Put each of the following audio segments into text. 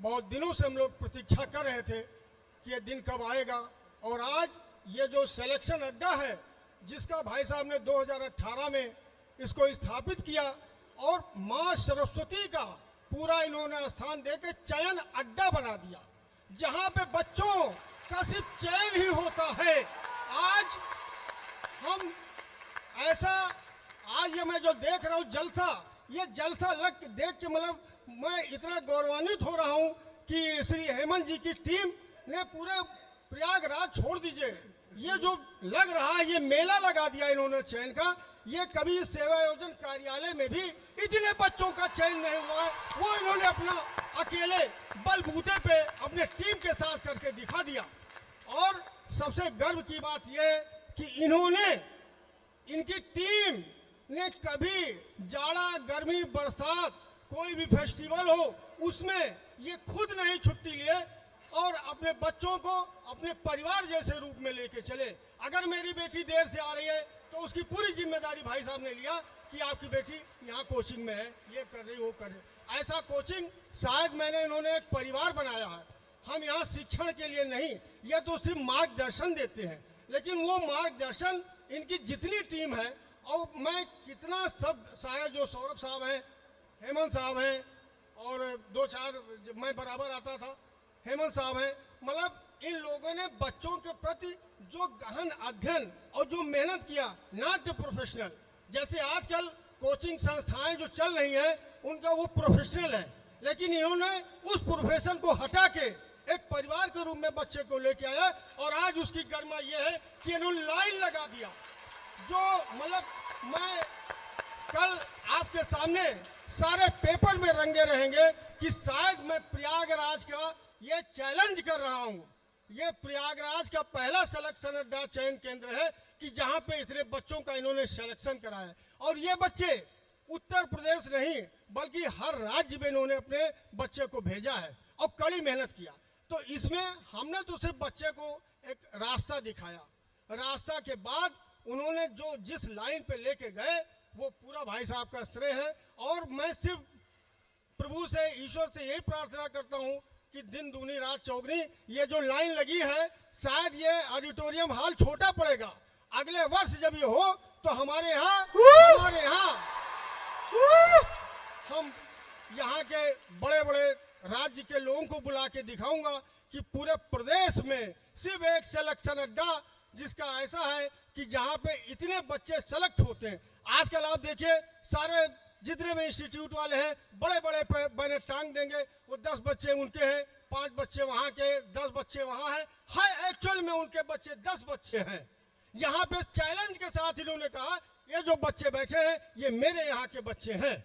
बहुत दिनों से हम लोग प्रतीक्षा कर रहे थे कि ये दिन कब आएगा। और आज ये जो सिलेक्शन अड्डा है जिसका भाई साहब ने 2018 में इसको स्थापित किया और माँ सरस्वती का पूरा इन्होंने स्थान देकर चयन अड्डा बना दिया, जहाँ पे बच्चों का सिर्फ चयन ही होता है। आज हम ऐसा, आज ये मैं जो देख रहा हूँ जलसा, ये जलसा देख के मतलब मैं इतना गौरवान्वित हो रहा हूँ कि श्री हेमंत जी की टीम ने पूरे प्रयागराज छोड़ दीजिए, ये जो लग रहा है ये मेला लगा दिया इन्होंने चयन का। ये कभी सेवा योजन कार्यालय में भी इतने बच्चों का चयन नहीं हुआ है, वो इन्होंने अपना अकेले बलबूते पे अपने टीम के साथ करके दिखा दिया। और सबसे गर्व की बात यह है कि इन्होंने, इनकी टीम ने कभी जाड़ा गर्मी बरसात कोई भी फेस्टिवल हो उसमें ये खुद नहीं छुट्टी लिए और अपने बच्चों को अपने परिवार जैसे रूप में लेके चले। अगर मेरी बेटी देर से आ रही है तो उसकी पूरी जिम्मेदारी भाई साहब ने लिया कि आपकी बेटी यहाँ कोचिंग में है, ये कर रही वो कर रही। ऐसा कोचिंग शायद मैंने, इन्होंने एक परिवार बनाया है। हम यहाँ शिक्षण के लिए नहीं, ये तो सिर्फ मार्गदर्शन देते हैं, लेकिन वो मार्गदर्शन इनकी जितनी टीम है, और मैं कितना सब सारे जो सौरभ साहब हैं, हेमंत साहब हैं और दो चार मैं बराबर आता था, हेमंत साहब हैं, मतलब इन लोगों ने बच्चों के प्रति जो गहन अध्ययन और जो मेहनत किया, नॉट प्रोफेशनल। जैसे आजकल कोचिंग संस्थाएं जो चल रही हैं उनका वो प्रोफेशनल है, लेकिन इन्होंने उस प्रोफेशन को हटा के एक परिवार के रूप में बच्चे को लेके आया। और आज उसकी गरिमा ये है कि इन्होंने लाइन लगा दिया, जो मतलब मैं कल आपके सामने सारे पेपर में रंगे रहेंगे कि शायद मैं प्रयागराज का ये चैलेंज कर रहा हूँ। ये प्रयागराज का पहला सिलेक्शन अड्डा चयन केंद्र है कि जहाँ पे इतने बच्चों का इन्होंने सिलेक्शन कराया। और ये बच्चे उत्तर प्रदेश नहीं बल्कि हर राज्य में इन्होंने अपने बच्चे को भेजा है और कड़ी मेहनत किया। तो इसमें हमने तो सिर्फ बच्चे को एक रास्ता दिखाया, रास्ता के बाद उन्होंने जो जिस लाइन पे लेके गए वो पूरा भाई साहब का श्रेय है। और मैं सिर्फ प्रभु से, ईश्वर से यही प्रार्थना करता हूँ कि दिन दूनी रात चौगनी, ये जो लाइन लगी है शायद ये ऑडिटोरियम हॉल छोटा पड़ेगा, अगले वर्ष जब ये हो तो हमारे यहाँ हम यहाँ के बड़े बड़े राज्य के लोगों को बुला के दिखाऊंगा कि पूरे प्रदेश में सिर्फ एक सिलेक्शन अड्डा जिसका ऐसा है कि जहाँ पे इतने बच्चे सेलेक्ट होते हैं। आजकल आप देखिए सारे जितने भी इंस्टीट्यूट वाले हैं बड़े बड़े बने टांग देंगे, वो 10 बच्चे उनके हैं, 5 बच्चे वहाँ के, 10 बच्चे वहाँ हैं। हाय एक्चुअल में उनके बच्चे 10 बच्चे हैं। यहाँ पे चैलेंज के साथ इन्होंने कहा ये जो बच्चे बैठे हैं ये मेरे यहाँ के बच्चे हैं।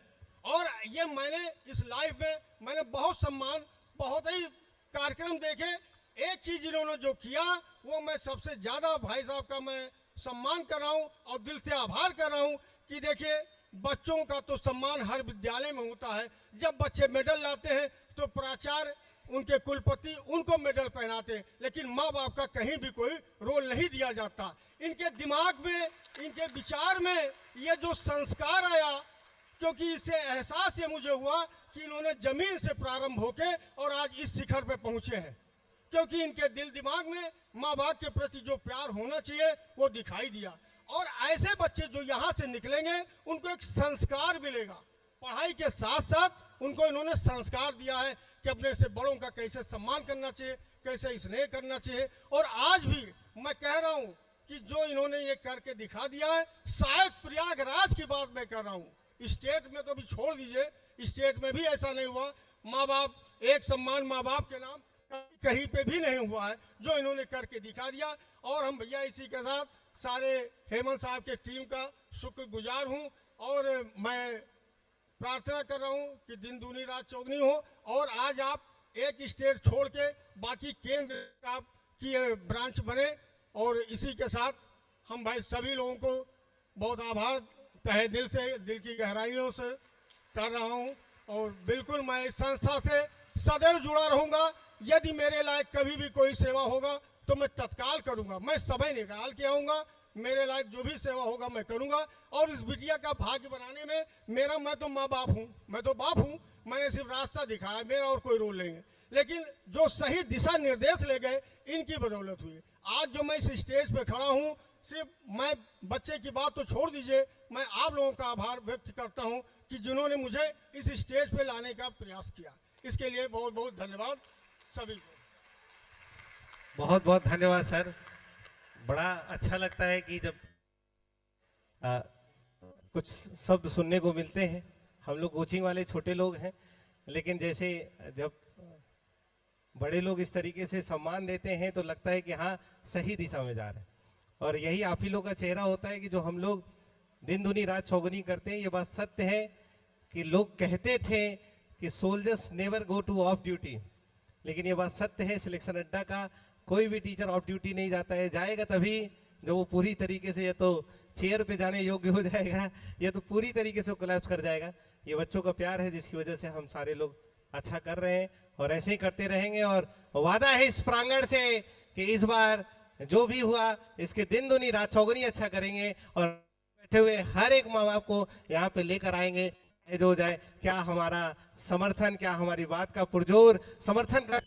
और ये मैंने इस लाइफ में मैंने बहुत सम्मान, बहुत ही कार्यक्रम देखे। एक चीज इन्होंने जो किया वो मैं सबसे ज्यादा भाई साहब का मैं सम्मान कर रहा हूँ और दिल से आभार कर रहा हूँ कि देखिए बच्चों का तो सम्मान हर विद्यालय में होता है। जब बच्चे मेडल लाते हैं तो प्राचार्य, उनके कुलपति उनको मेडल पहनाते हैं, लेकिन माँ बाप का कहीं भी कोई रोल नहीं दिया जाता। इनके दिमाग में, इनके विचार में ये जो संस्कार आया, क्योंकि इससे एहसास ये मुझे हुआ कि इन्होंने जमीन से प्रारंभ होके और आज इस शिखर पे पहुंचे हैं, क्योंकि इनके दिल दिमाग में माँ बाप के प्रति जो प्यार होना चाहिए वो दिखाई दिया। और ऐसे बच्चे जो यहाँ से निकलेंगे उनको एक संस्कार मिलेगा, पढ़ाई के साथ साथ उनको इन्होंने संस्कार दिया है कि अपने से बड़ों का कैसे सम्मान करना चाहिए, कैसे स्नेह करना चाहिए। और आज भी मैं कह रहा हूँ कि जो इन्होंने ये करके दिखा दिया है, शायद प्रयागराज की बात मैं कर रहा हूँ, स्टेट में तो भी छोड़ दीजिए, स्टेट में भी ऐसा नहीं हुआ। माँ बाप, एक सम्मान माँ बाप के नाम कहीं पे भी नहीं हुआ है, जो इन्होंने करके दिखा दिया। और हम भैया इसी के साथ सारे हेमंत साहब के टीम का शुक्रगुजार हूँ और मैं प्रार्थना कर रहा हूँ कि दिन दूनी रात चौगनी हो। और आज आप एक स्टेट छोड़ के बाकी केंद्र आप की ब्रांच बने। और इसी के साथ हम भाई सभी लोगों को बहुत आभार तहे दिल से, दिल की गहराइयों से कर रहा हूँ। और बिल्कुल मैं इस संस्था से सदैव जुड़ा रहूँगा। यदि मेरे लायक कभी भी कोई सेवा होगा तो मैं तत्काल करूँगा, मैं समय निकाल के आऊँगा, मेरे लायक जो भी सेवा होगा मैं करूँगा। और इस बिटिया का भाग्य बनाने में मैं तो माँ बाप हूँ, मैं तो बाप हूँ, मैंने सिर्फ रास्ता दिखाया, मेरा और कोई रोल नहीं है। लेकिन जो सही दिशा निर्देश ले गए इनकी बदौलत हुई। आज जो मैं इस स्टेज पे खड़ा हूँ, सिर्फ मैं बच्चे की बात तो छोड़ दीजिए, मैं आप लोगों का आभार व्यक्त करता हूँ कि जिन्होंने मुझे इस स्टेज पे लाने का प्रयास किया। इसके लिए बहुत बहुत धन्यवाद सभी को। बहुत बहुत धन्यवाद सर। बड़ा अच्छा लगता है कि जब कुछ शब्द सुनने को मिलते हैं। हम लोग कोचिंग वाले छोटे लोग हैं, लेकिन जैसे जब बड़े लोग इस तरीके से सम्मान देते हैं तो लगता है कि हाँ, सही दिशा में जा रहे हैं। और यही आप ही लोग का चेहरा होता है कि जो हम लोग दिन दुनी रात चौगुनी करते हैं। ये बात सत्य है कि लोग कहते थे कि soldiers never go two of duty, लेकिन ये बात सत्य है। सिलेक्शन अड्डा का कोई भी टीचर ऑफ ड्यूटी नहीं जाता है। जाएगा तभी जब वो पूरी तरीके से या तो चेयर पे जाने योग्य हो जाएगा या तो पूरी तरीके से कोलैप्स कर जाएगा। ये बच्चों का प्यार है जिसकी वजह से हम सारे लोग अच्छा कर रहे हैं और ऐसे ही करते रहेंगे। और वादा है इस प्रांगण से कि इस बार जो भी हुआ इसके दिन दुनी रात चौगुनी अच्छा करेंगे और बैठे हुए हर एक माँ बाप को यहाँ पे लेकर आएंगे। जो हो जाए, क्या हमारा समर्थन, क्या हमारी बात का पुरजोर समर्थन कर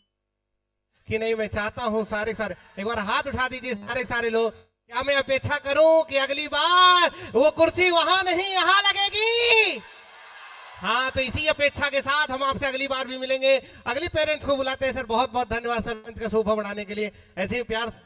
कि नहीं। मैं चाहता हूं सारे एक बार हाथ उठा दीजिए सारे लोग। क्या मैं अपेक्षा करूं कि अगली बार वो कुर्सी वहां नहीं यहाँ लगेगी? हाँ, तो इसी अपेक्षा के साथ हम आपसे अगली बार भी मिलेंगे। अगली पेरेंट्स को बुलाते हैं सर। बहुत बहुत धन्यवाद सरपंच का शोभा बढ़ाने के लिए। ऐसे ही प्यार